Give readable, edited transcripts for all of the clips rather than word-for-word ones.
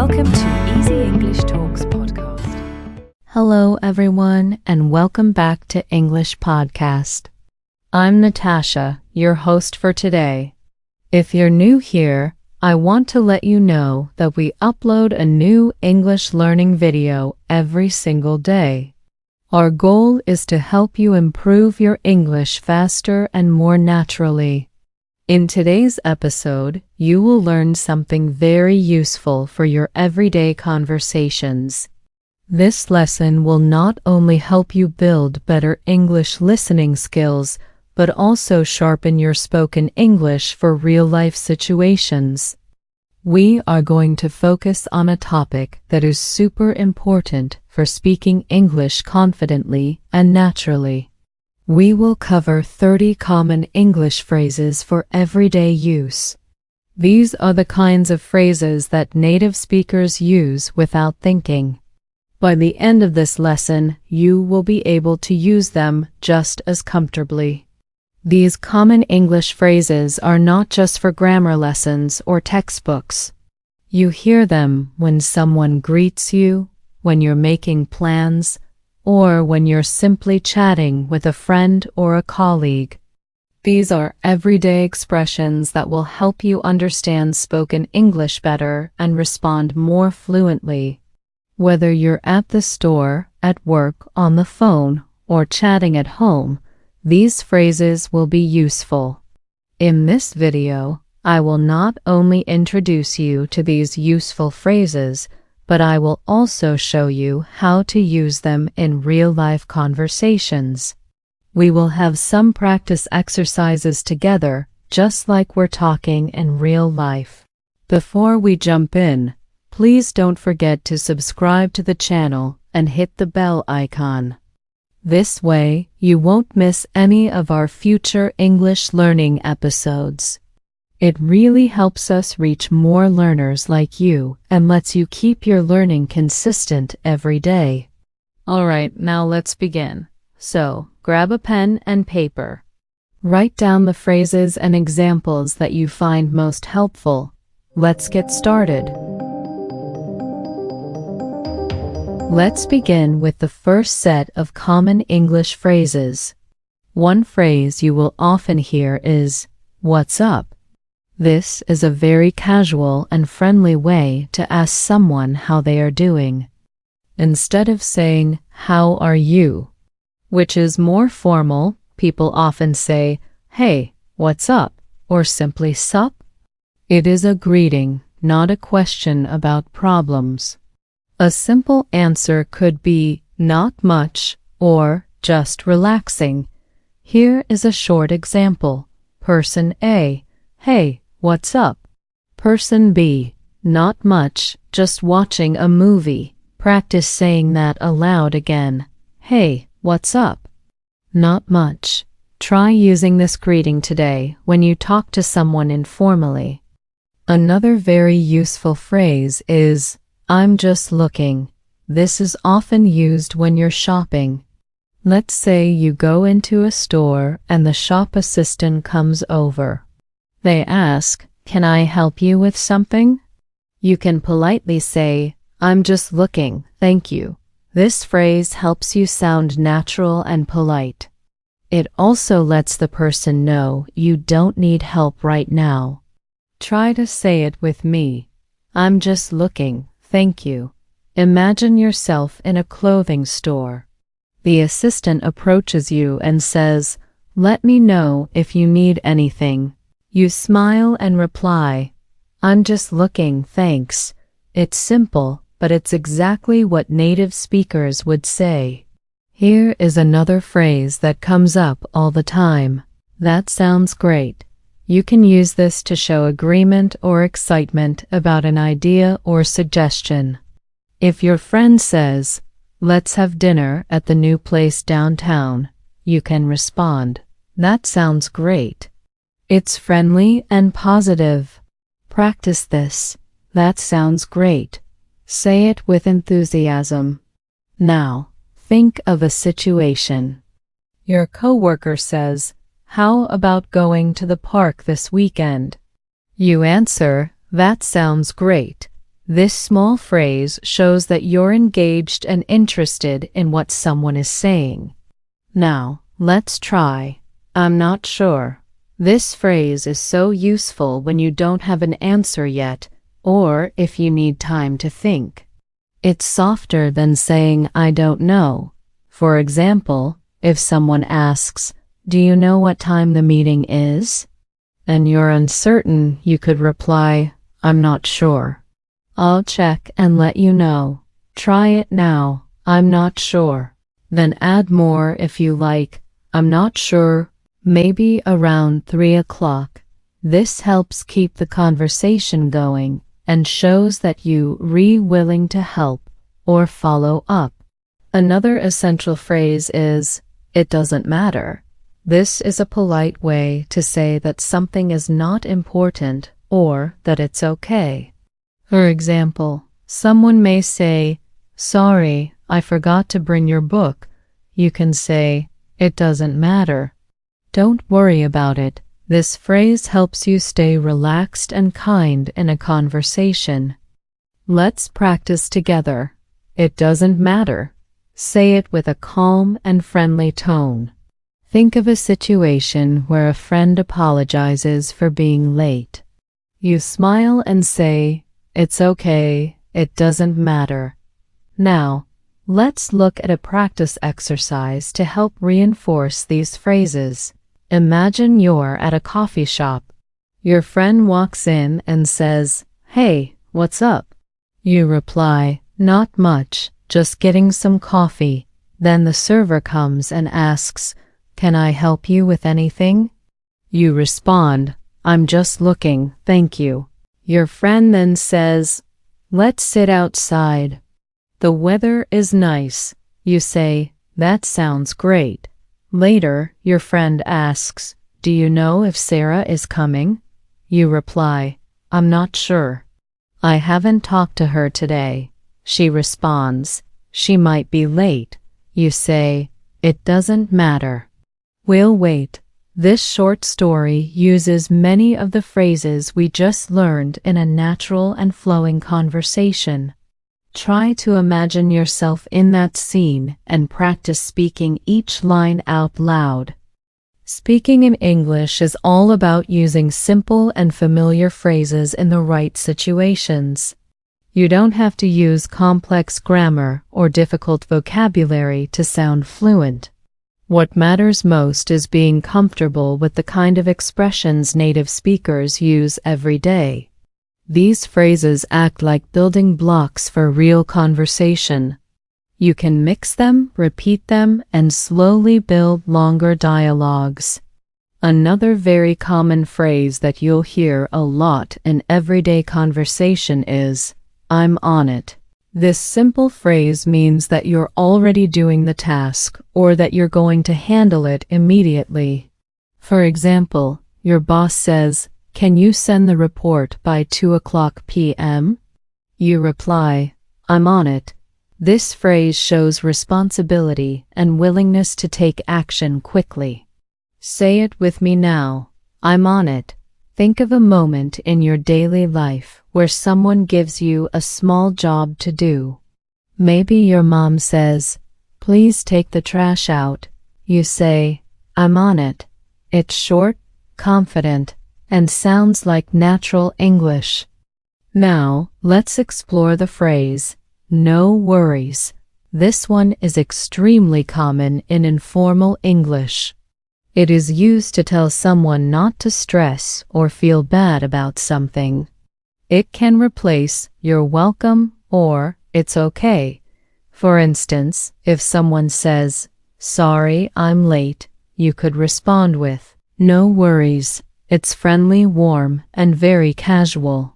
Welcome to Easy English Talks podcast. Hello, everyone, and welcome back to English Podcast. I'm Natasha, your host for today. If you're new here, I want to let you know that we upload a new English learning video every single day. Our goal is to help you improve your English faster and more naturally. In today's episode, you will learn something very useful for your everyday conversations. This lesson will not only help you build better English listening skills, but also sharpen your spoken English for real-life situations. We are going to focus on a topic that is super important for speaking English confidently and naturally. We will cover 30 common English phrases for everyday use. These are the kinds of phrases that native speakers use without thinking. By the end of this lesson, you will be able to use them just as comfortably. These common English phrases are not just for grammar lessons or textbooks. You hear them when someone greets you, when you're making plans, or when you're simply chatting with a friend or a colleague. These are everyday expressions that will help you understand spoken English better and respond more fluently. Whether you're at the store, at work, on the phone, or chatting at home, these phrases will be useful. In this video, I will not only introduce you to these useful phrases, but I will also show you how to use them in real-life conversations. We will have some practice exercises together, just like we're talking in real life. Before we jump in, please don't forget to subscribe to the channel and hit the bell icon. This way, you won't miss any of our future English learning episodes. It really helps us reach more learners like you and lets you keep your learning consistent every day. Alright, now let's begin. So, grab a pen and paper. Write down the phrases and examples that you find most helpful. Let's get started. Let's begin with the first set of common English phrases. One phrase you will often hear is, "What's up?" This is a very casual and friendly way to ask someone how they are doing. Instead of saying, "How are you?" which is more formal, people often say, "Hey, what's up?" or simply "Sup?" It is a greeting, not a question about problems. A simple answer could be, "Not much," or "Just relaxing." Here is a short example. Person A, "Hey, what's up?" Person B, "Not much, just watching a movie." Practice saying that aloud again. "Hey, what's up?" Not much. Try using this greeting today when you talk to someone informally. Another very useful phrase is, "I'm just looking." This is often used when you're shopping. Let's say you go into a store and the shop assistant comes over. They ask, "Can I help you with something?" You can politely say, "I'm just looking, thank you." This phrase helps you sound natural and polite. It also lets the person know you don't need help right now. Try to say it with me. "I'm just looking, thank you." Imagine yourself in a clothing store. The assistant approaches you and says, "Let me know if you need anything." You smile and reply, "I'm just looking, thanks." It's simple, but it's exactly what native speakers would say. Here is another phrase that comes up all the time. "That sounds great." You can use this to show agreement or excitement about an idea or suggestion. If your friend says, "Let's have dinner at the new place downtown," you can respond, "That sounds great." It's friendly and positive. Practice this. "That sounds great." Say it with enthusiasm. Now, think of a situation. Your coworker says, "How about going to the park this weekend?" You answer, "That sounds great." This small phrase shows that you're engaged and interested in what someone is saying. Now, let's try. I'm not sure. This phrase is so useful when you don't have an answer yet, or if you need time to think. It's softer than saying I don't know. For example, if someone asks, "Do you know what time the meeting is?" and you're uncertain, you could reply, "I'm not sure. I'll check and let you know. Try it now. I'm not sure." Then add more if you like. "I'm not sure. Maybe around 3 o'clock. This helps keep the conversation going and shows that you're willing to help or follow up. Another essential phrase is, "It doesn't matter." This is a polite way to say that something is not important or that it's okay. For example, someone may say, "Sorry, I forgot to bring your book." You can say, "It doesn't matter. Don't worry about it." This phrase helps you stay relaxed and kind in a conversation. Let's practice together. It doesn't matter. Say it with a calm and friendly tone. Think of a situation where a friend apologizes for being late. You smile and say, "It's okay, it doesn't matter." Now, let's look at a practice exercise to help reinforce these phrases. Imagine you're at a coffee shop. Your friend walks in and says, "Hey, what's up?" You reply, "Not much, just getting some coffee." Then the server comes and asks, "Can I help you with anything?" You respond, "I'm just looking, thank you." Your friend then says, "Let's sit outside. The weather is nice." You say, "That sounds great." Later, your friend asks, "Do you know if Sarah is coming?" You reply, "I'm not sure. I haven't talked to her today." She responds, "She might be late." You say, "It doesn't matter. We'll wait." This short story uses many of the phrases we just learned in a natural and flowing conversation. Try to imagine yourself in that scene and practice speaking each line out loud. Speaking in English is all about using simple and familiar phrases in the right situations. You don't have to use complex grammar or difficult vocabulary to sound fluent. What matters most is being comfortable with the kind of expressions native speakers use every day. These phrases act like building blocks for real conversation. You can mix them, repeat them, and slowly build longer dialogues. Another very common phrase that you'll hear a lot in everyday conversation is, "I'm on it." This simple phrase means that you're already doing the task or that you're going to handle it immediately. For example, your boss says, "Can you send the report by 2 p.m.?" You reply, "I'm on it." This phrase shows responsibility and willingness to take action quickly. Say it with me now. I'm on it. Think of a moment in your daily life where someone gives you a small job to do. Maybe your mom says, "Please take the trash out." You say, "I'm on it." It's short, confident, and sounds like natural English. Now, let's explore the phrase, "No worries." This one is extremely common in informal English. It is used to tell someone not to stress or feel bad about something. It can replace "You're welcome" or "It's okay." For instance, if someone says, "Sorry, I'm late," you could respond with, "No worries." It's friendly, warm, and very casual.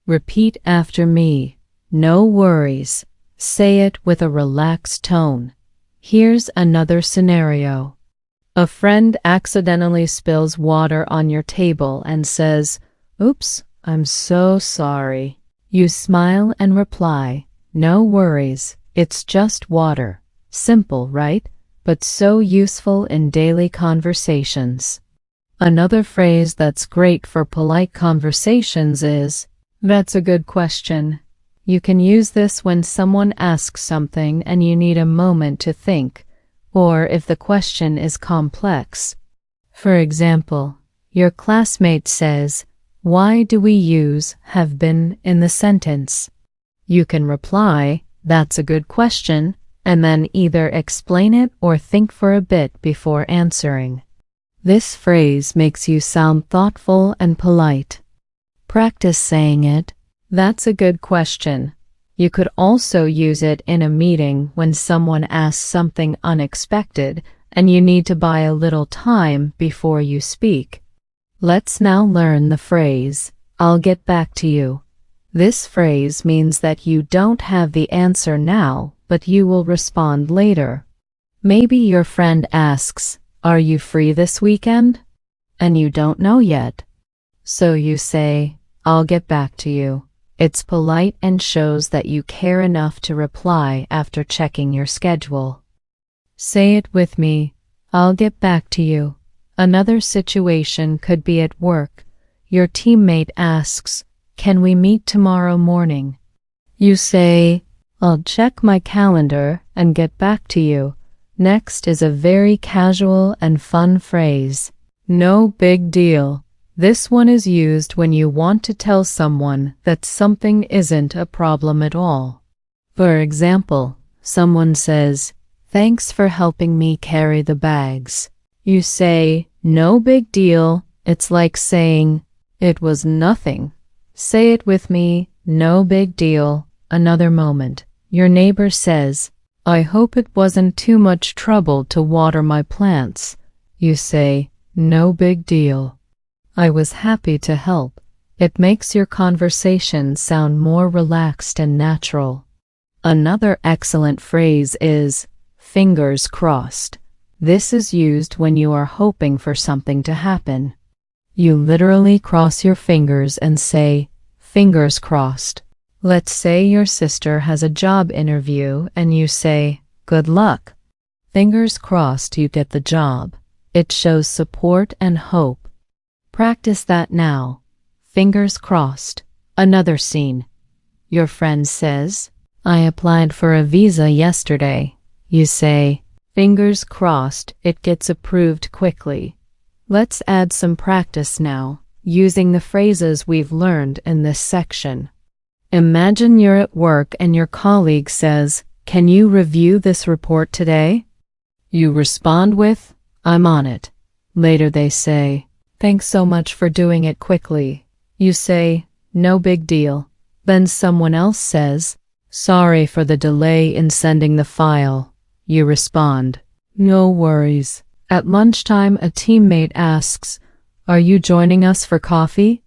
Repeat after me. No worries. Say it with a relaxed tone. Here's another scenario. A friend accidentally spills water on your table and says, "Oops, I'm so sorry." You smile and reply, "No worries, it's just water." Simple, right? But so useful in daily conversations. Another phrase that's great for polite conversations is, "That's a good question." You can use this when someone asks something and you need a moment to think, or if the question is complex. For example, your classmate says, "Why do we use have been in the sentence?" You can reply, "That's a good question," and then either explain it or think for a bit before answering. This phrase makes you sound thoughtful and polite. Practice saying it. That's a good question. You could also use it in a meeting when someone asks something unexpected and you need to buy a little time before you speak. Let's now learn the phrase, "I'll get back to you." This phrase means that you don't have the answer now, but you will respond later. Maybe your friend asks, "Are you free this weekend?" And you don't know yet. So you say, "I'll get back to you." It's polite and shows that you care enough to reply after checking your schedule. Say it with me, "I'll get back to you." Another situation could be at work. Your teammate asks, "Can we meet tomorrow morning?" You say, "I'll check my calendar and get back to you." Next is a very casual and fun phrase, "No big deal." This one is used when you want to tell someone that something isn't a problem at all. For example, someone says, "Thanks for helping me carry the bags." You say, "No big deal." It's like saying, "It was nothing." Say it with me, "No big deal." Another moment. Your neighbor says, "I hope it wasn't too much trouble to water my plants." You say, "No big deal. I was happy to help." It makes your conversation sound more relaxed and natural. Another excellent phrase is, "Fingers crossed." This is used when you are hoping for something to happen. You literally cross your fingers and say, "Fingers crossed." Let's say your sister has a job interview and you say, "Good luck." Fingers crossed you get the job. It shows support and hope. Practice that now. Fingers crossed. Another scene. Your friend says, "I applied for a visa yesterday." You say, "Fingers crossed it gets approved quickly." Let's add some practice now, using the phrases we've learned in this section. Imagine you're at work and your colleague says, "Can you review this report today?" You respond with, "I'm on it." Later they say, "Thanks so much for doing it quickly." You say, "No big deal." Then someone else says, "Sorry for the delay in sending the file." You respond, "No worries." At lunchtime, a teammate asks, "Are you joining us for coffee?"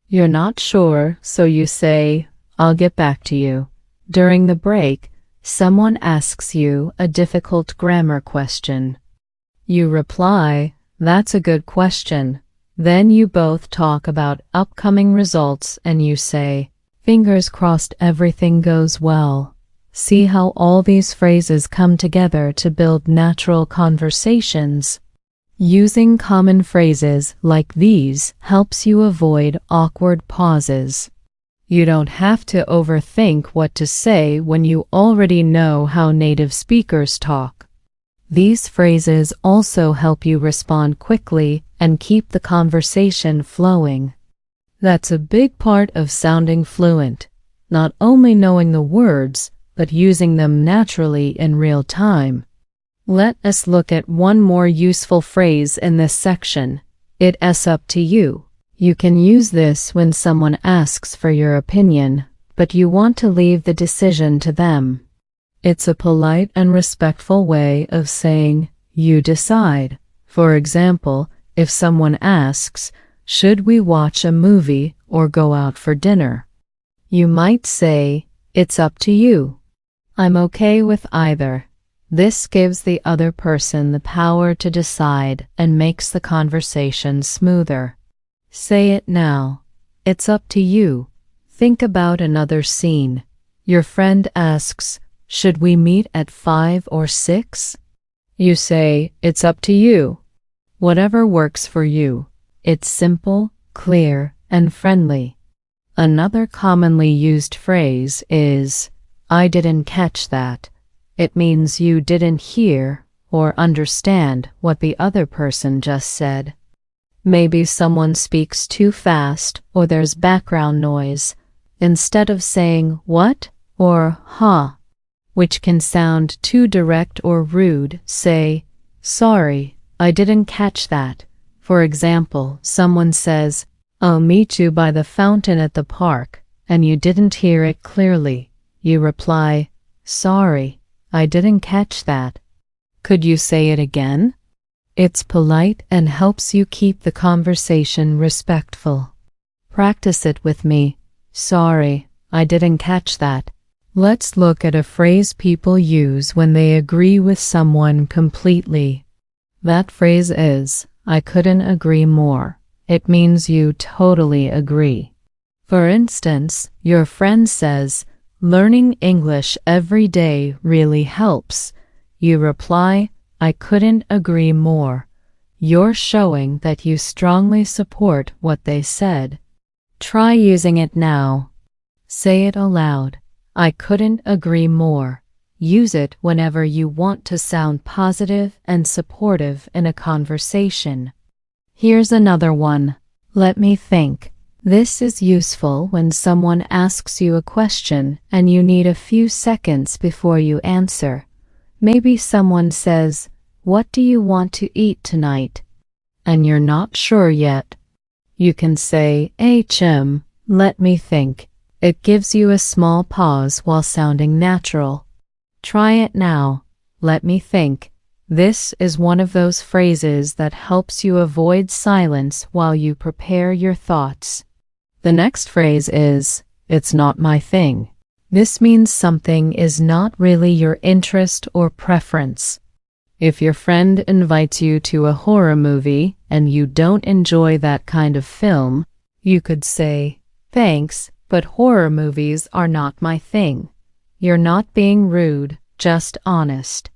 You're not sure, so you say, "I'll get back to you." During the break, someone asks you a difficult grammar question. You reply, "That's a good question." Then you both talk about upcoming results and you say, "Fingers crossed everything goes well." See how all these phrases come together to build natural conversations. Using common phrases like these helps you avoid awkward pauses. You don't have to overthink what to say when you already know how native speakers talk. These phrases also help you respond quickly and keep the conversation flowing. That's a big part of sounding fluent, not only knowing the words, but using them naturally in real time. Let us look at one more useful phrase in this section. It's up to you. You can use this when someone asks for your opinion, but you want to leave the decision to them. It's a polite and respectful way of saying, "You decide." For example, if someone asks, "Should we watch a movie or go out for dinner?" You might say, "It's up to you. I'm okay with either." This gives the other person the power to decide and makes the conversation smoother. Say it now. It's up to you. Think about another scene. Your friend asks, "Should we meet at 5 or 6? You say, "It's up to you." Whatever works for you. It's simple, clear, and friendly. Another commonly used phrase is, I didn't catch that. It means you didn't hear or understand what the other person just said. Maybe someone speaks too fast or there's background noise. Instead of saying what or huh, which can sound too direct or rude, say, sorry, I didn't catch that. For example, someone says, I'll meet you by the fountain at the park, and you didn't hear it clearly. You reply, sorry, I didn't catch that. Could you say it again? It's polite and helps you keep the conversation respectful. Practice it with me. Sorry, I didn't catch that. Let's look at a phrase people use when they agree with someone completely. That phrase is, I couldn't agree more. It means you totally agree. For instance, your friend says, learning English every day really helps. You reply, I couldn't agree more. You're showing that you strongly support what they said. Try using it now. Say it aloud. I couldn't agree more. Use it whenever you want to sound positive and supportive in a conversation. Here's another one. Let me think. This is useful when someone asks you a question and you need a few seconds before you answer. Maybe someone says, what do you want to eat tonight? And you're not sure yet. You can say, let me think. It gives you a small pause while sounding natural. Try it now. Let me think. This is one of those phrases that helps you avoid silence while you prepare your thoughts. The next phrase is, it's not my thing. This means something is not really your interest or preference. If your friend invites you to a horror movie and you don't enjoy that kind of film, you could say, thanks, but horror movies are not my thing. You're not being rude, just honest.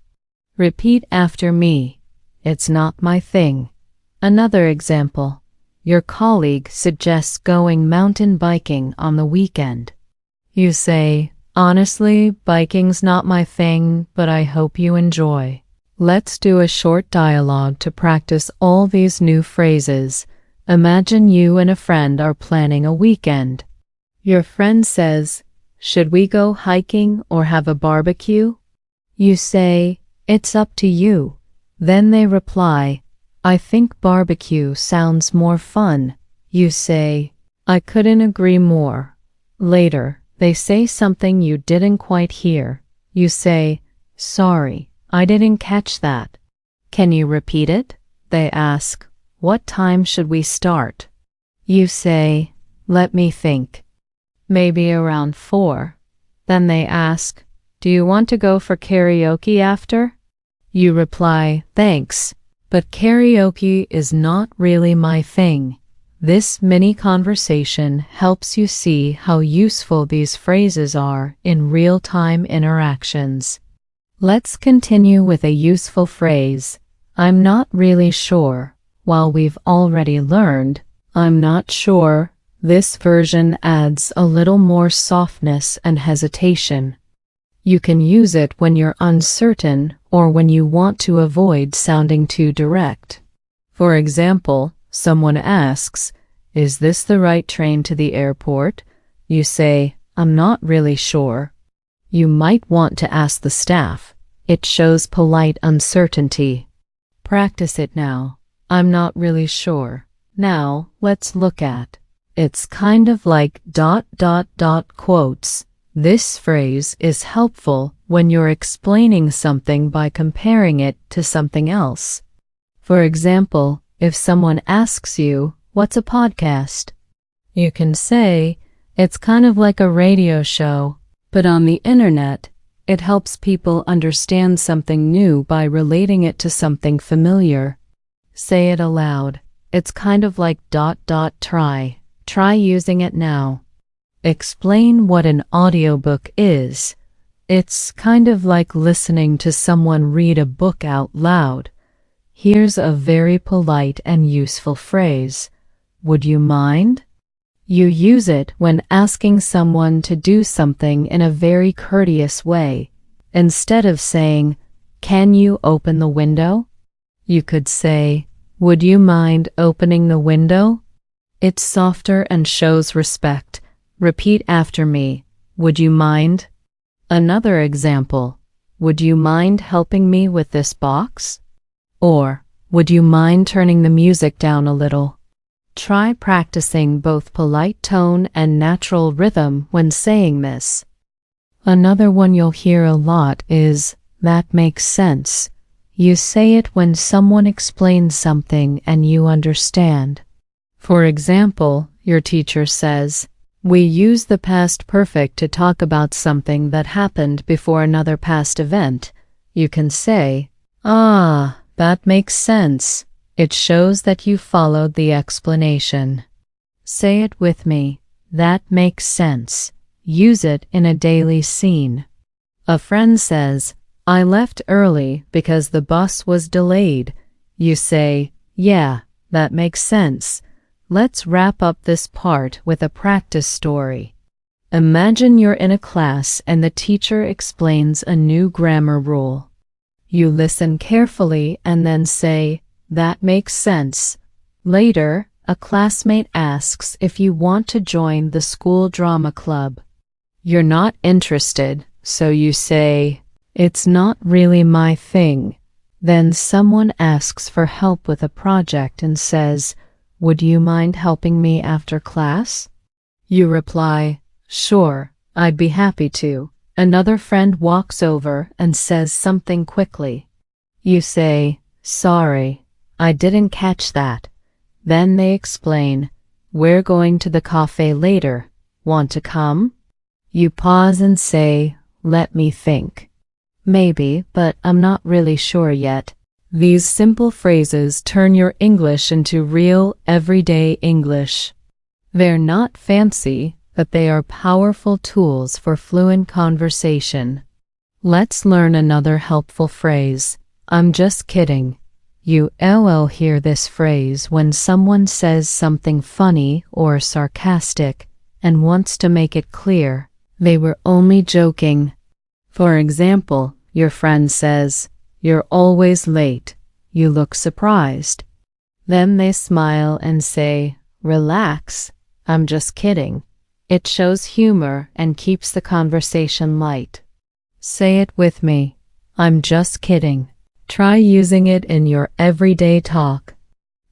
Repeat after me. It's not my thing. Another example. Your colleague suggests going mountain biking on the weekend. You say, honestly, biking's not my thing, but I hope you enjoy. Let's do a short dialogue to practice all these new phrases. Imagine you and a friend are planning a weekend. Your friend says, should we go hiking or have a barbecue? You say, it's up to you. Then they reply, I think barbecue sounds more fun. You say, I couldn't agree more. Later, they say something you didn't quite hear. You say, sorry, I didn't catch that. Can you repeat it? They ask, what time should we start? You say, let me think. Maybe around 4. Then they ask, do you want to go for karaoke after? You reply, thanks, but karaoke is not really my thing. This mini conversation helps you see how useful these phrases are in real-time interactions. Let's continue with a useful phrase, I'm not really sure. While we've already learned, I'm not sure, this version adds a little more softness and hesitation. You can use it when you're uncertain or when you want to avoid sounding too direct. For example, someone asks, is this the right train to the airport? You say, I'm not really sure. You might want to ask the staff. It shows polite uncertainty. Practice it now. I'm not really sure. Now, let's look at. It's kind of like ... quotes. This phrase is helpful when you're explaining something by comparing it to something else. For example, if someone asks you, what's a podcast? You can say, it's kind of like a radio show, but on the internet. It helps people understand something new by relating it to something familiar. Say it aloud. It's kind of like ... try. Try using it now. Explain what an audiobook is. It's kind of like listening to someone read a book out loud. Here's a very polite and useful phrase. Would you mind? You use it when asking someone to do something in a very courteous way. Instead of saying, "Can you open the window?" you could say, "Would you mind opening the window?" It's softer and shows respect. Repeat after me. Would you mind? Another example. Would you mind helping me with this box? Or, would you mind turning the music down a little? Try practicing both polite tone and natural rhythm when saying this. Another one you'll hear a lot is, "That makes sense." You say it when someone explains something and you understand. For example, your teacher says, "We use the past perfect to talk about something that happened before another past event." You can say, "Ah, that makes sense." It shows that you followed the explanation. Say it with me. That makes sense. Use it in a daily scene. A friend says, "I left early because the bus was delayed." You say, "Yeah, that makes sense." Let's wrap up this part with a practice story. Imagine you're in a class and the teacher explains a new grammar rule. You listen carefully and then say, "That makes sense." Later, a classmate asks if you want to join the school drama club. You're not interested, so you say, "It's not really my thing." Then someone asks for help with a project and says, "Would you mind helping me after class?" You reply, "Sure, I'd be happy to." Another friend walks over and says something quickly. You say, "Sorry, I didn't catch that." Then they explain, "We're going to the cafe later. Want to come?" You pause and say, "Let me think. Maybe, but I'm not really sure yet." These simple phrases turn your English into real, everyday English. They're not fancy, but they are powerful tools for fluent conversation. Let's learn another helpful phrase. I'm just kidding. You'll hear this phrase when someone says something funny or sarcastic and wants to make it clear they were only joking. For example, your friend says, "You're always late. You look surprised." Then they smile and say, "Relax, I'm just kidding." It shows humor and keeps the conversation light. Say it with me. I'm just kidding. Try using it in your everyday talk.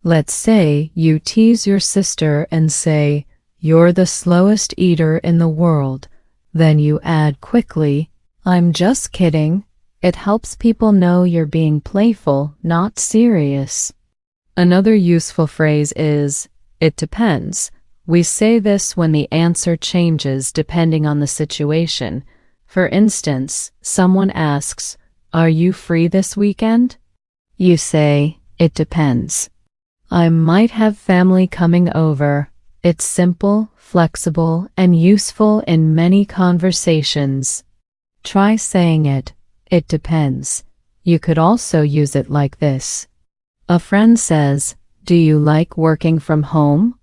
Let's say you tease your sister and say, "You're the slowest eater in the world." Then you add quickly, "I'm just kidding." It helps people know you're being playful, not serious. Another useful phrase is, "It depends." We say this when the answer changes depending on the situation. For instance, someone asks, "Are you free this weekend?" You say, "It depends. I might have family coming over." It's simple, flexible, and useful in many conversations. Try saying it. It depends. You could also use it like this. A friend says, "Do you like working from home?"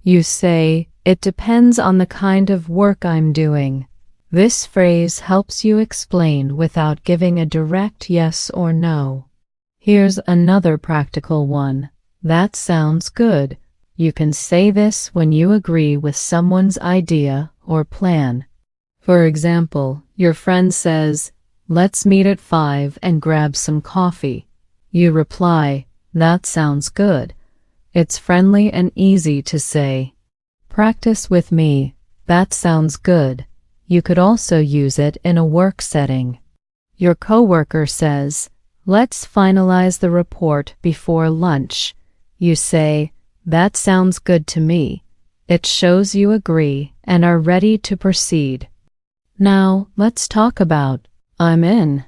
You say, "It depends on the kind of work I'm doing." This phrase helps you explain without giving a direct yes or no. Here's another practical one. That sounds good. You can say this when you agree with someone's idea or plan. For example, your friend says, "Let's meet at 5 and grab some coffee." You reply, "That sounds good." It's friendly and easy to say. Practice with me. That sounds good. You could also use it in a work setting. Your coworker says, "Let's finalize the report before lunch." You say, "That sounds good to me." It shows you agree and are ready to proceed. Now, let's talk about "I'm in."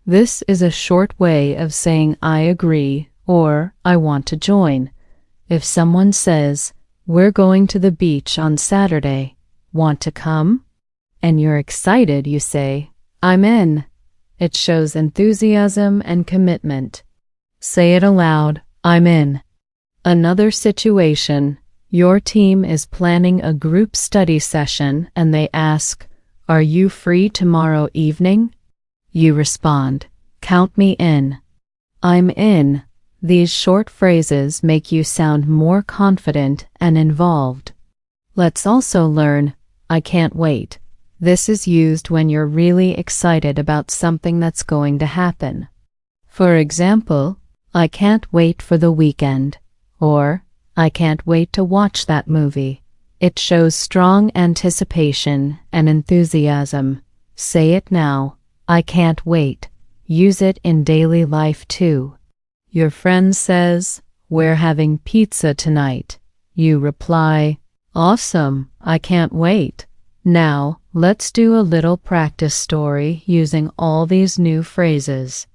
This is a short way of saying I agree or I want to join. If someone says, "We're going to the beach on Saturday. Want to come?" and you're excited, you say, "I'm in." It shows enthusiasm and commitment. Say it aloud, "I'm in." Another situation. Your team is planning a group study session and they ask, "Are you free tomorrow evening?" You respond, "Count me in." "I'm in." These short phrases make you sound more confident and involved. Let's also learn, "I can't wait." This is used when you're really excited about something that's going to happen. For example, "I can't wait for the weekend," or "I can't wait to watch that movie." It shows strong anticipation and enthusiasm. Say it now, "I can't wait." Use it in daily life too. Your friend says, "We're having pizza tonight." You reply, "Awesome, I can't wait." Now, let's do a little practice story using all these new phrases.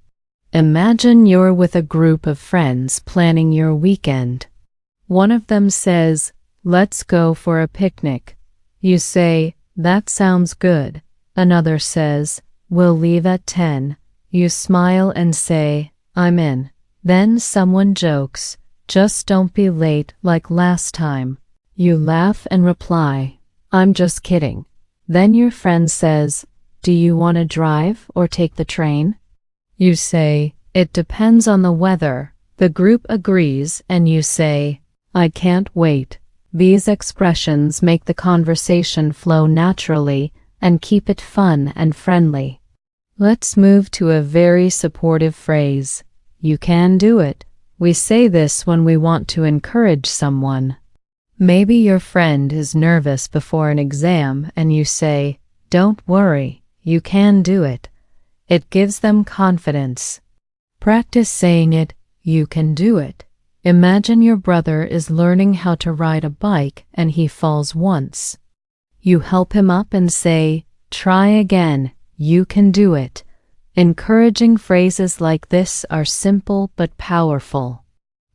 Imagine you're with a group of friends planning your weekend. One of them says, "Let's go for a picnic." You say, "That sounds good." Another says, "We'll leave at 10. You smile and say, "I'm in." Then someone jokes, "Just don't be late like last time." You laugh and reply, "I'm just kidding." Then your friend says, "Do you want to drive or take the train?" You say, "It depends on the weather." The group agrees and you say, "I can't wait." These expressions make the conversation flow naturally and keep it fun and friendly. Let's move to a very supportive phrase. You can do it. We say this when we want to encourage someone. Maybe your friend is nervous before an exam and you say, "Don't worry, you can do it." It gives them confidence. Practice saying it, "You can do it." Imagine your brother is learning how to ride a bike and he falls once. You help him up and say, "Try again, you can do it." Encouraging phrases like this are simple but powerful.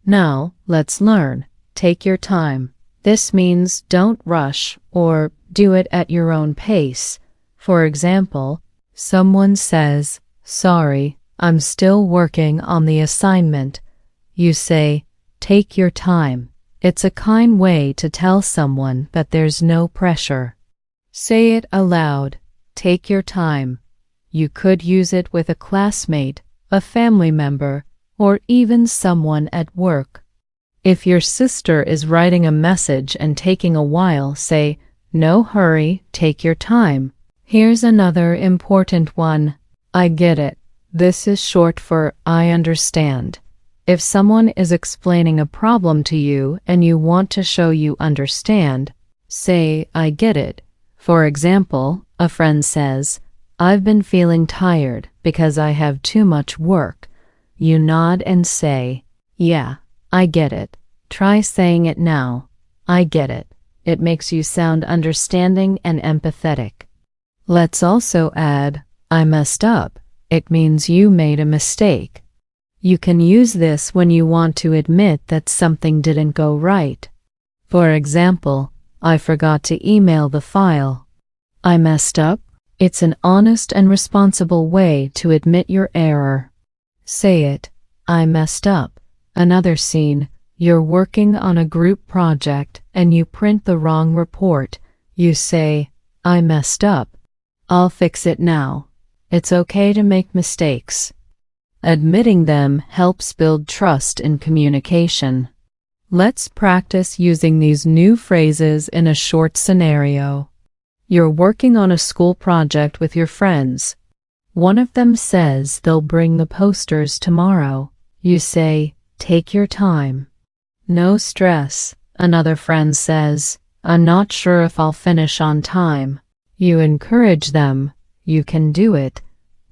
Now, let's learn. Take your time. This means don't rush or do it at your own pace. For example, someone says, "Sorry, I'm still working on the assignment." You say, "Take your time." It's a kind way to tell someone that there's no pressure. Say it aloud. Take your time. You could use it with a classmate, a family member, or even someone at work. If your sister is writing a message and taking a while, say, "No hurry, take your time." Here's another important one. I get it. This is short for I understand. If someone is explaining a problem to you and you want to show you understand, say, "I get it." For example, a friend says, "I've been feeling tired because I have too much work." You nod and say, "Yeah, I get it." Try saying it now. I get it. It makes you sound understanding and empathetic. Let's also add, I messed up. It means you made a mistake. You can use this when you want to admit that something didn't go right. For example, I forgot to email the file. I messed up. It's an honest and responsible way to admit your error. Say it. I messed up. Another scene. You're working on a group project and you print the wrong report. You say, I messed up. I'll fix it now. It's okay to make mistakes. Admitting them helps build trust in communication. Let's practice using these new phrases in a short scenario. You're working on a school project with your friends. One of them says they'll bring the posters tomorrow. You say, take your time. No stress. Another friend says, I'm not sure if I'll finish on time. You encourage them. You can do it.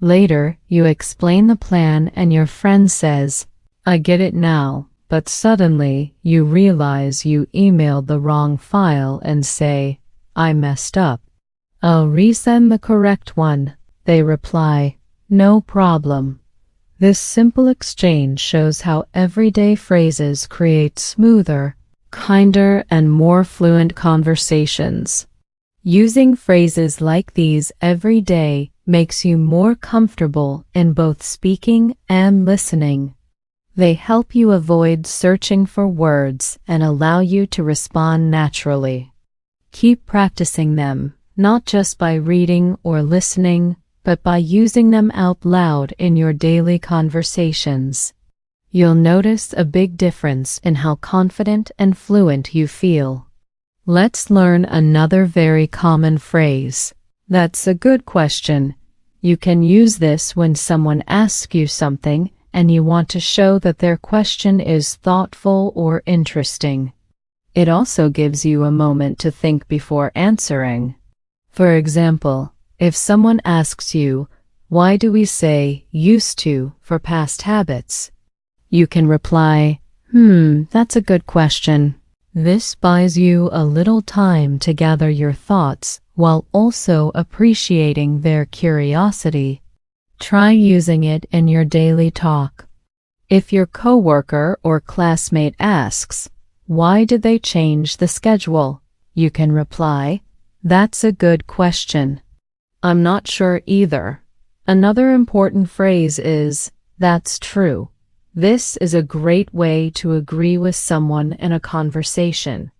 Later, you explain the plan and your friend says, I get it now, but suddenly you realize you emailed the wrong file and say, I messed up. I'll resend the correct one. They reply, no problem. This simple exchange shows how everyday phrases create smoother, kinder, and more fluent conversations. Using phrases like these every day makes you more comfortable in both speaking and listening. They help you avoid searching for words and allow you to respond naturally. Keep practicing them, not just by reading or listening, but by using them out loud in your daily conversations. You'll notice a big difference in how confident and fluent you feel. Let's learn another very common phrase. That's a good question. You can use this when someone asks you something and you want to show that their question is thoughtful or interesting. It also gives you a moment to think before answering. For example, if someone asks you, "Why do we say used to for past habits?" you can reply, that's a good question. This buys you a little time to gather your thoughts while also appreciating their curiosity. Try using it in your daily talk. If your coworker or classmate asks, "Why did they change the schedule?" you can reply, "That's a good question. I'm not sure either." Another important phrase is, "That's true." This is a great way to agree with someone in a conversation.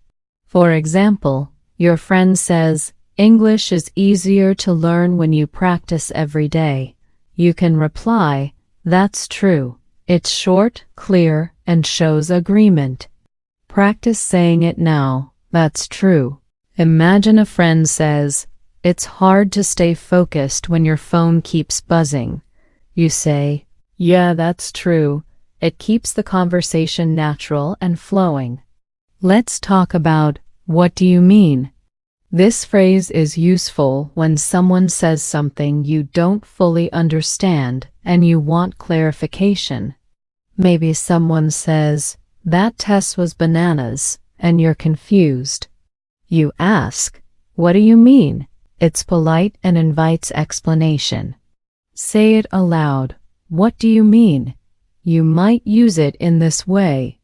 For example, your friend says, "English is easier to learn when you practice every day." You can reply, "That's true. It's short, clear, and shows agreement." Practice saying it now. That's true. Imagine a friend says, "It's hard to stay focused when your phone keeps buzzing." You say, "Yeah, that's true." It keeps the conversation natural and flowing. Let's talk about, "What do you mean?" This phrase is useful when someone says something you don't fully understand and you want clarification. Maybe someone says, "That test was bananas," and you're confused. You ask, "What do you mean?" It's polite and invites explanation. Say it aloud. "What do you mean?" You might use it in this way.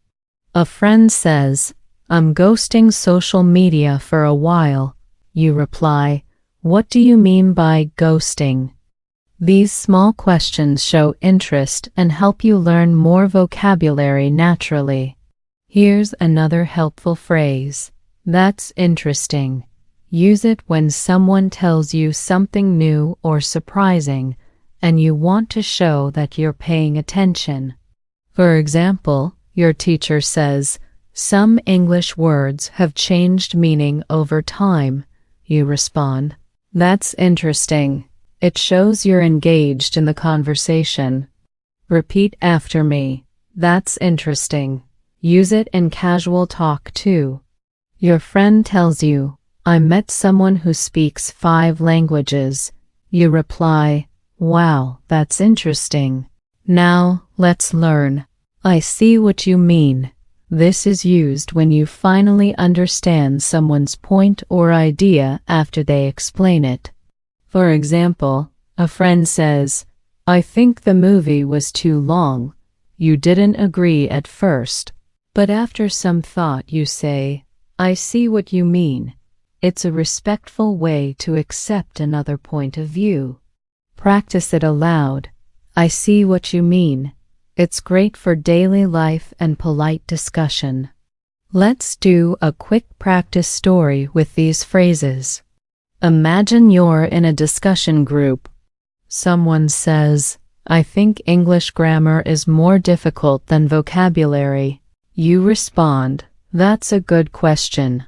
A friend says, "I'm ghosting social media for a while." You reply, "What do you mean by ghosting?" These small questions show interest and help you learn more vocabulary naturally. Here's another helpful phrase. That's interesting. Use it when someone tells you something new or surprising, and you want to show that you're paying attention. For example, your teacher says, "Some English words have changed meaning over time." You respond, "That's interesting." It shows you're engaged in the conversation. Repeat after me. That's interesting. Use it in casual talk too. Your friend tells you, "I met someone who speaks 5 languages." You reply, "Wow, that's interesting. Now, let's learn." I see what you mean. This is used when you finally understand someone's point or idea after they explain it. For example, a friend says, "I think the movie was too long." You didn't agree at first, but after some thought you say, "I see what you mean." It's a respectful way to accept another point of view. Practice it aloud. I see what you mean. It's great for daily life and polite discussion. Let's do a quick practice story with these phrases. Imagine you're in a discussion group. Someone says, "I think English grammar is more difficult than vocabulary." You respond, "That's a good question.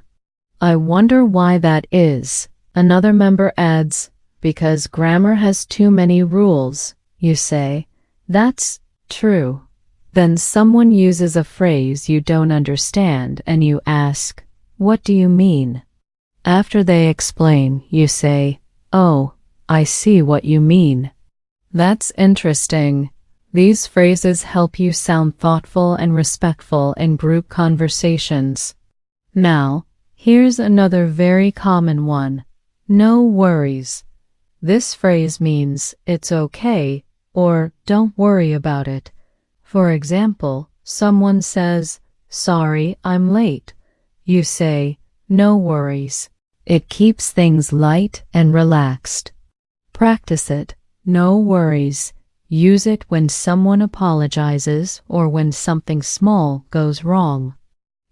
I wonder why that is." Another member adds, "Because grammar has too many rules." You say, "That's true." Then someone uses a phrase you don't understand and you ask, "What do you mean?" After they explain, you say, "Oh, I see what you mean." That's interesting. These phrases help you sound thoughtful and respectful in group conversations. Now, here's another very common one. No worries. This phrase means it's okay or don't worry about it. For example, someone says, "Sorry, I'm late." You say, "No worries." It keeps things light and relaxed. Practice it. No worries. Use it when someone apologizes or when something small goes wrong.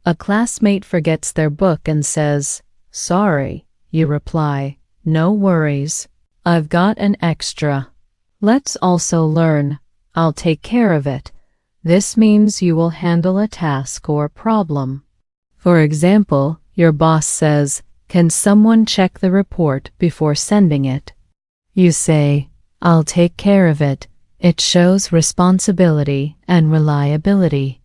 A classmate forgets their book and says, "Sorry." You reply, "No worries. I've got an extra." Let's also learn, "I'll take care of it." This means you will handle a task or problem. For example, your boss says, "Can someone check the report before sending it?" You say, "I'll take care of it." It shows responsibility and reliability.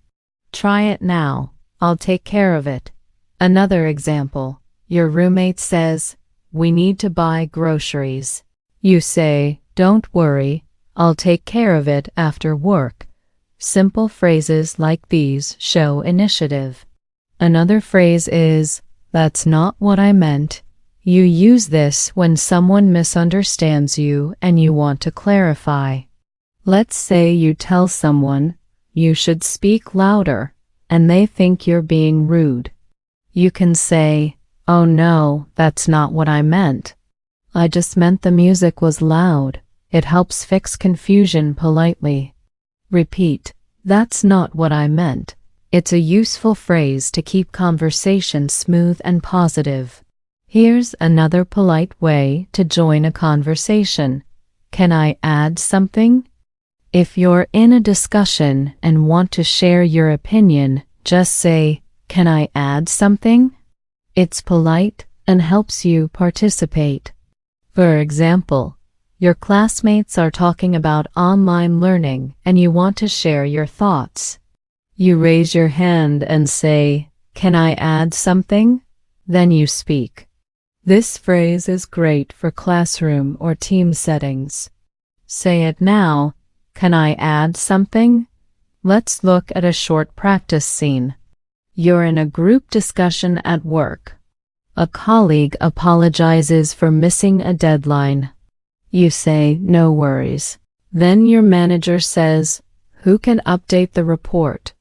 Try it now. "I'll take care of it." Another example, your roommate says, "We need to buy groceries." You say, "Don't worry, I'll take care of it after work." Simple phrases like these show initiative. Another phrase is, "That's not what I meant." You use this when someone misunderstands you and you want to clarify. Let's say you tell someone, "You should speak louder," and they think you're being rude. You can say, "Oh no, that's not what I meant. I just meant the music was loud." It helps fix confusion politely. Repeat, "That's not what I meant." It's a useful phrase to keep conversation smooth and positive. Here's another polite way to join a conversation. "Can I add something?" If you're in a discussion and want to share your opinion, just say, "Can I add something?" It's polite and helps you participate. For example, your classmates are talking about online learning and you want to share your thoughts. You raise your hand and say, "Can I add something?" Then you speak. This phrase is great for classroom or team settings. Say it now. "Can I add something?" Let's look at a short practice scene. You're in a group discussion at work. A colleague apologizes for missing a deadline. You say, "No worries." Then your manager says, "Who can update the report?"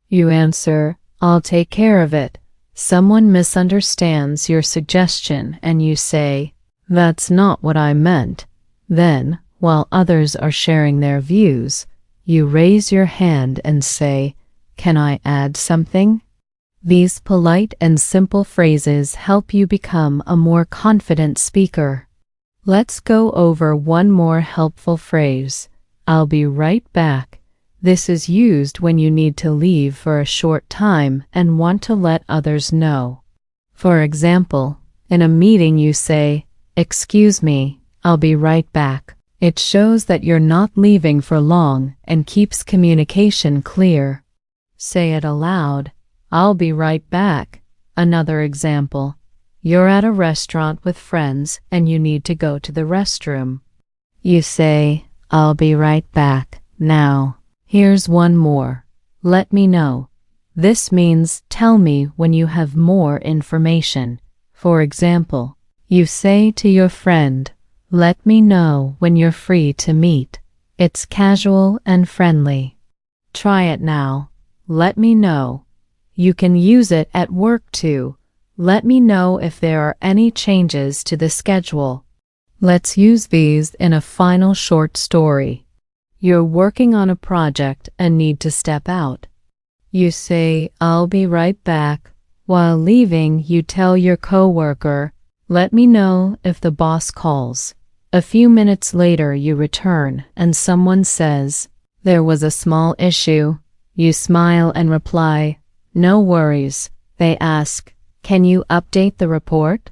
You answer, "I'll take care of it." Someone misunderstands your suggestion and you say, "That's not what I meant." Then, while others are sharing their views, you raise your hand and say, "Can I add something?" These polite and simple phrases help you become a more confident speaker. Let's go over one more helpful phrase. "I'll be right back." This is used when you need to leave for a short time and want to let others know. For example, in a meeting you say, "Excuse me, I'll be right back." It shows that you're not leaving for long and keeps communication clear. Say it aloud, "I'll be right back." Another example, you're at a restaurant with friends and you need to go to the restroom. You say, "I'll be right back now." Here's one more. "Let me know." This means tell me when you have more information. For example, you say to your friend, "Let me know when you're free to meet." It's casual and friendly. Try it now. "Let me know." You can use it at work too. Let me know if there are any changes to the schedule. Let's use these in a final short story. You're working on a project and need to step out. You say, "I'll be right back." While leaving, you tell your coworker, "Let me know if the boss calls." A few minutes later you return and someone says, "There was a small issue." You smile and reply, "No worries." They ask, "Can you update the report?"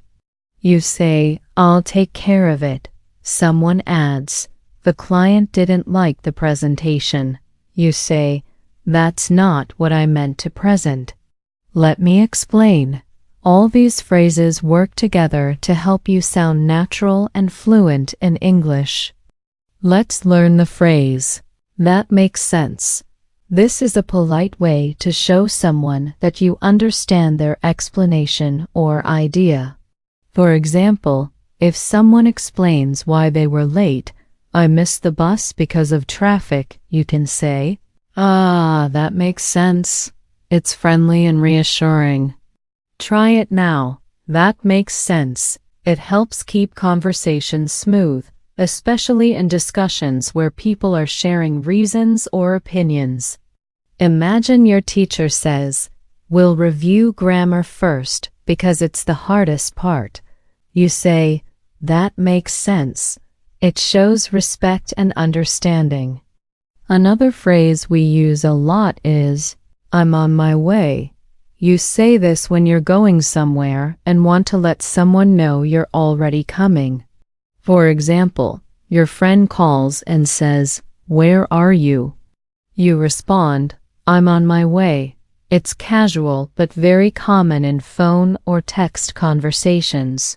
You say, "I'll take care of it." Someone adds, "The client didn't like the presentation." You say, "That's not what I meant to present." Let me explain. All these phrases work together to help you sound natural and fluent in English. Let's learn the phrase, "That makes sense." This is a polite way to show someone that you understand their explanation or idea. For example, if someone explains why they were late, "I missed the bus because of traffic," you can say, "Ah, that makes sense." It's friendly and reassuring. Try it now. "That makes sense." It helps keep conversations smooth. especially in discussions where people are sharing reasons or opinions. Imagine your teacher says, "We'll review grammar first because it's the hardest part." You say, "That makes sense." It shows respect and understanding. Another phrase we use a lot is, "I'm on my way." You say this when you're going somewhere and want to let someone know you're already coming. For example, your friend calls and says, "Where are you?" You respond, "I'm on my way." It's casual but very common in phone or text conversations.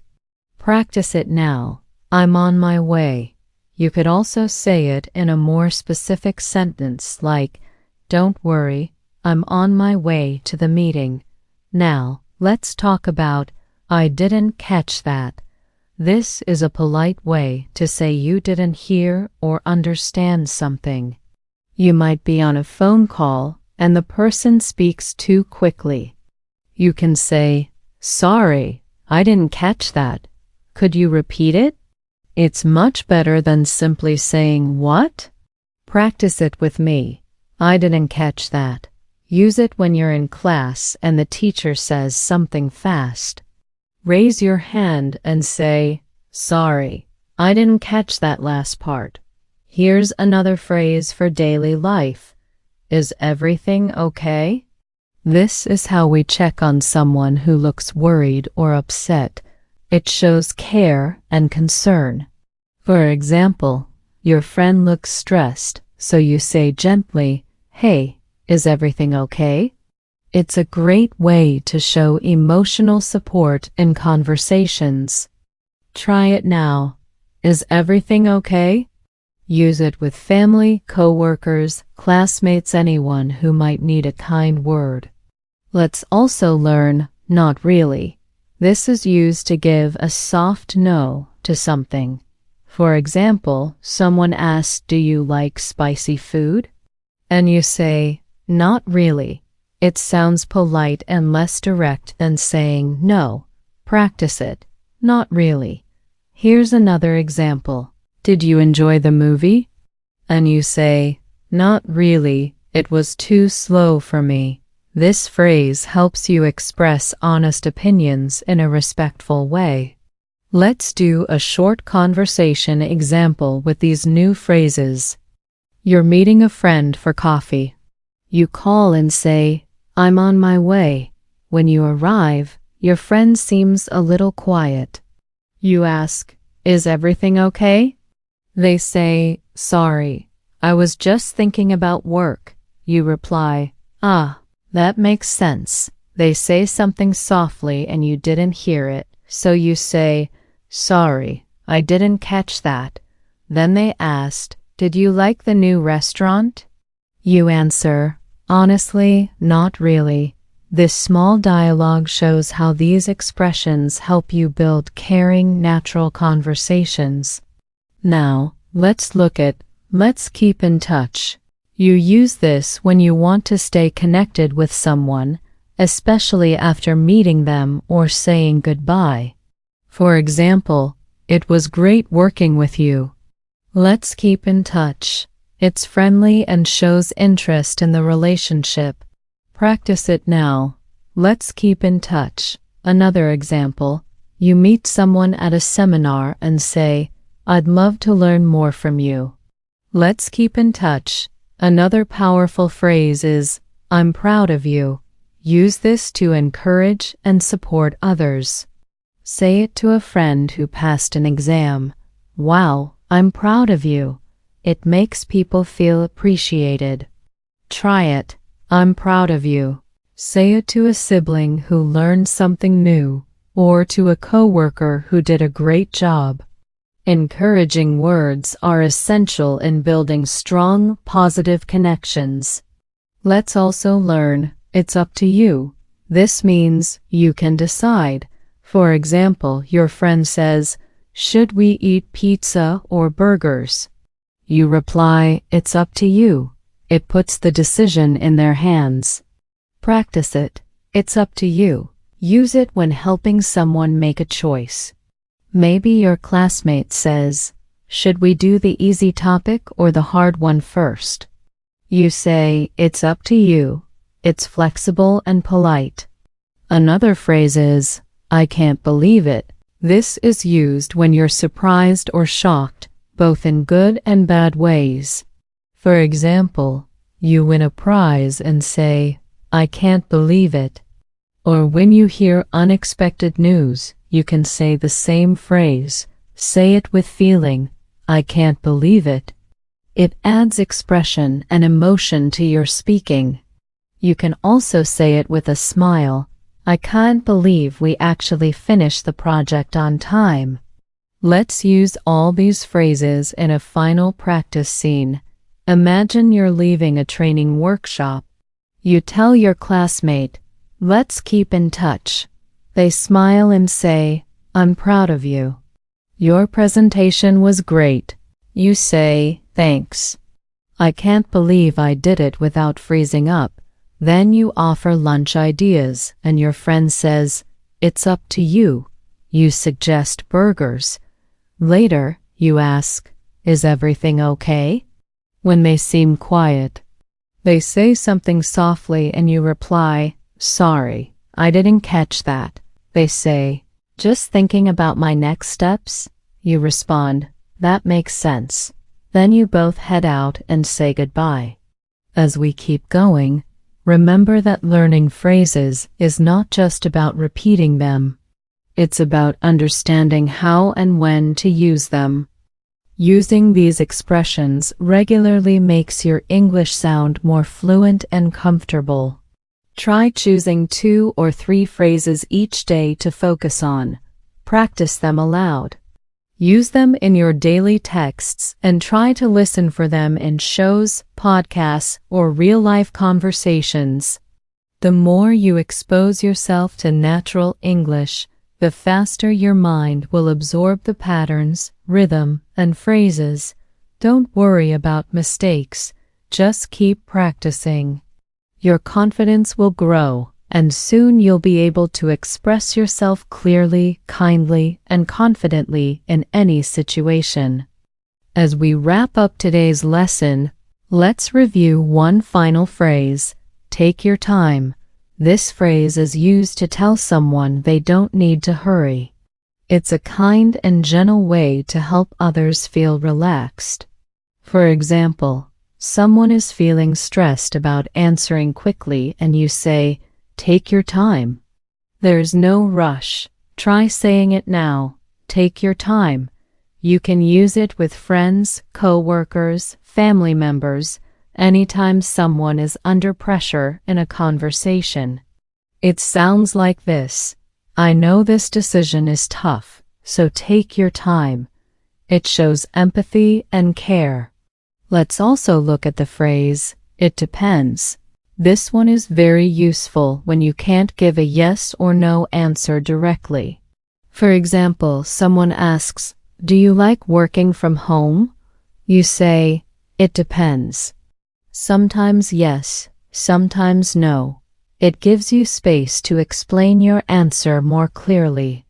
Practice it now. I'm on my way. You could also say it in a more specific sentence like, "Don't worry, I'm on my way to the meeting." Now, let's talk about, "I didn't catch that." This is a polite way to say you didn't hear or understand something. You might be on a phone call and the person speaks too quickly. You can say, "Sorry, I didn't catch that. Could you repeat it?" It's much better than simply saying, "What?" Practice it with me. I didn't catch that. Use it when you're in class and the teacher says something fast. Raise your hand and say, "Sorry, I didn't catch that last part." Here's another phrase for daily life. Is everything okay? This is how we check on someone who looks worried or upset. It shows care and concern. For example, your friend looks stressed, so you say gently, "Hey, is everything okay?" It's a great way to show emotional support in conversations. Try it now. Is everything okay? Use it with family, coworkers, classmates, anyone who might need a kind word. Let's also learn, not really. This is used to give a soft no to something. For example, someone asks, "Do you like spicy food?" And you say, "Not really." It sounds polite and less direct than saying no. Practice it. Not really. Here's another example. "Did you enjoy the movie?" And you say, "Not really. It was too slow for me." This phrase helps you express honest opinions in a respectful way. Let's do a short conversation example with these new phrases. You're meeting a friend for coffee. You call and say, "I'm on my way." When you arrive, your friend seems a little quiet. You ask, "Is everything okay?" They say, "Sorry, I was just thinking about work." You reply, "Ah, that makes sense." They say something softly and you didn't hear it, so you say, "Sorry, I didn't catch that." Then they asked, "Did you like the new restaurant?" You answer, "Honestly, not really." This small dialogue shows how these expressions help you build caring, natural conversations. Now, let's keep in touch. You use this when you want to stay connected with someone, especially after meeting them or saying goodbye. For example, "It was great working with you." Let's keep in touch. It's friendly and shows interest in the relationship. Practice it now. Let's keep in touch. Another example, you meet someone at a seminar and say, "I'd love to learn more from you." Let's keep in touch. Another powerful phrase is, "I'm proud of you." Use this to encourage and support others. Say it to a friend who passed an exam. "Wow, I'm proud of you." It makes people feel appreciated. Try it. "I'm proud of you." Say it to a sibling who learned something new, or to a coworker who did a great job. Encouraging words are essential in building strong, positive connections. Let's also learn, "It's up to you." This means you can decide. For example, your friend says, "Should we eat pizza or burgers?" You reply, "It's up to you." It puts the decision in their hands. Practice it. It's up to you. Use it when helping someone make a choice. Maybe your classmate says, should we do the easy topic or the hard one first? You say, it's up to you. It's flexible and polite. Another phrase is, I can't believe it. This is used when you're surprised or shocked, both in good and bad ways. For example, you win a prize and say, I can't believe it. Or when you hear unexpected news, you can say the same phrase. Say it with feeling, I can't believe it. It adds expression and emotion to your speaking. You can also say it with a smile. I can't believe we actually finished the project on time. Let's use all these phrases in a final practice scene. Imagine you're leaving a training workshop. You tell your classmate, let's keep in touch. They smile and say, I'm proud of you. Your presentation was great. You say, thanks. I can't believe I did it without freezing up. Then you offer lunch ideas and your friend says, it's up to you. You suggest burgers. Later, you ask, is everything okay? When they seem quiet, they say something softly and you reply, sorry, I didn't catch that. They say, just thinking about my next steps? You respond, that makes sense. Then you both head out and say goodbye. As we keep going, remember that learning phrases is not just about repeating them. It's about understanding how and when to use them. Using these expressions regularly makes your English sound more fluent and comfortable. Try choosing 2 or 3 phrases each day to focus on. Practice them aloud. Use them in your daily texts and try to listen for them in shows, podcasts, or real-life conversations. The more you expose yourself to natural English, the faster your mind will absorb the patterns, rhythm, and phrases. Don't worry about mistakes. Just keep practicing. Your confidence will grow, and soon you'll be able to express yourself clearly, kindly, and confidently in any situation. As we wrap up today's lesson, let's review one final phrase. Take your time. This phrase is used to tell someone they don't need to hurry. It's a kind and gentle way to help others feel relaxed. For example, someone is feeling stressed about answering quickly and you say, take your time. There's no rush. Try saying it now. Take your time. You can use it with friends, co-workers, family members, anytime someone is under pressure in a conversation. It sounds like this. I know this decision is tough, so take your time. It shows empathy and care. Let's also look at the phrase, it depends. This one is very useful when you can't give a yes or no answer directly. For example, someone asks, do you like working from home? You say, it depends. Sometimes yes, sometimes no. It gives you space to explain your answer more clearly.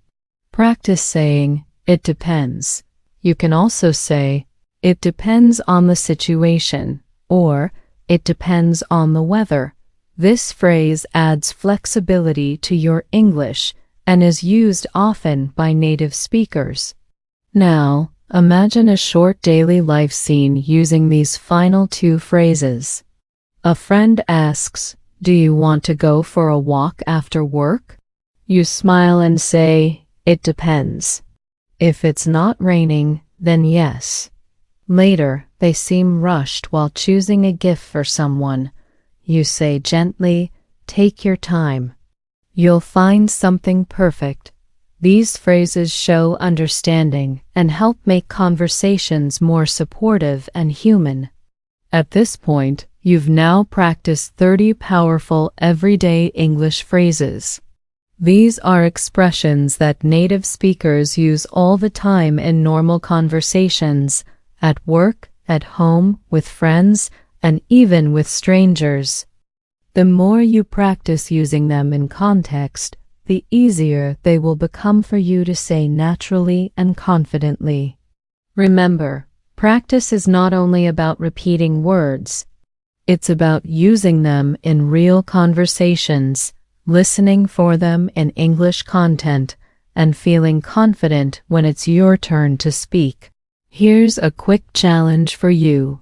Practice saying, it depends. You can also say, it depends on the situation, or it depends on the weather. This phrase adds flexibility to your English and is used often by native speakers. Now, imagine a short daily life scene using these final 2 phrases. A friend asks, do you want to go for a walk after work? You smile and say, it depends. If it's not raining, then yes. Later, they seem rushed while choosing a gift for someone. You say gently, take your time. You'll find something perfect. These phrases show understanding and help make conversations more supportive and human. At this point, you've now practiced 30 powerful everyday English phrases. These are expressions that native speakers use all the time in normal conversations, at work, at home, with friends, and even with strangers. The more you practice using them in context, the easier they will become for you to say naturally and confidently. Remember, practice is not only about repeating words, it's about using them in real conversations, listening for them in English content, and feeling confident when it's your turn to speak. Here's a quick challenge for you.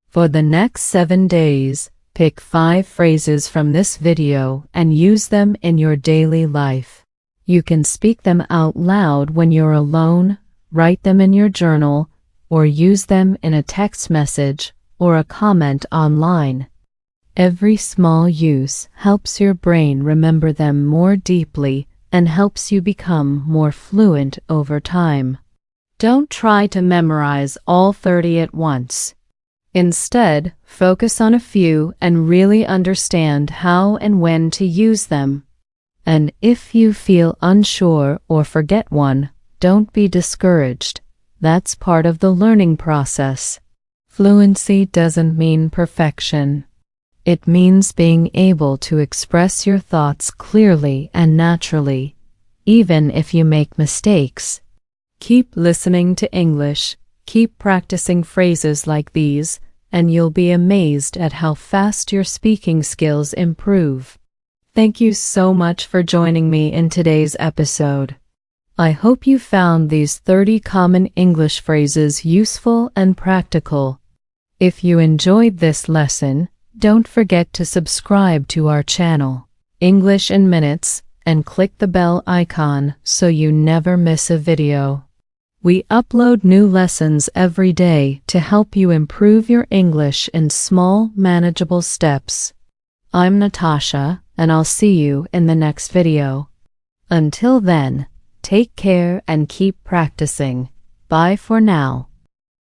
For the next 7 days, pick 5 phrases from this video and use them in your daily life. You can speak them out loud when you're alone, write them in your journal, or use them in a text message or a comment online. Every small use helps your brain remember them more deeply and helps you become more fluent over time. Don't try to memorize all 30 at once. Instead, focus on a few and really understand how and when to use them. And if you feel unsure or forget one, don't be discouraged. That's part of the learning process. Fluency doesn't mean perfection. It means being able to express your thoughts clearly and naturally, even if you make mistakes. Keep listening to English, keep practicing phrases like these, and you'll be amazed at how fast your speaking skills improve. Thank you so much for joining me in today's episode. I hope you found these 30 common English phrases useful and practical. If you enjoyed this lesson, don't forget to subscribe to our channel, English in Minutes, and click the bell icon so you never miss a video. We upload new lessons every day to help you improve your English in small, manageable steps. I'm Natasha, and I'll see you in the next video. Until then, take care and keep practicing. Bye for now.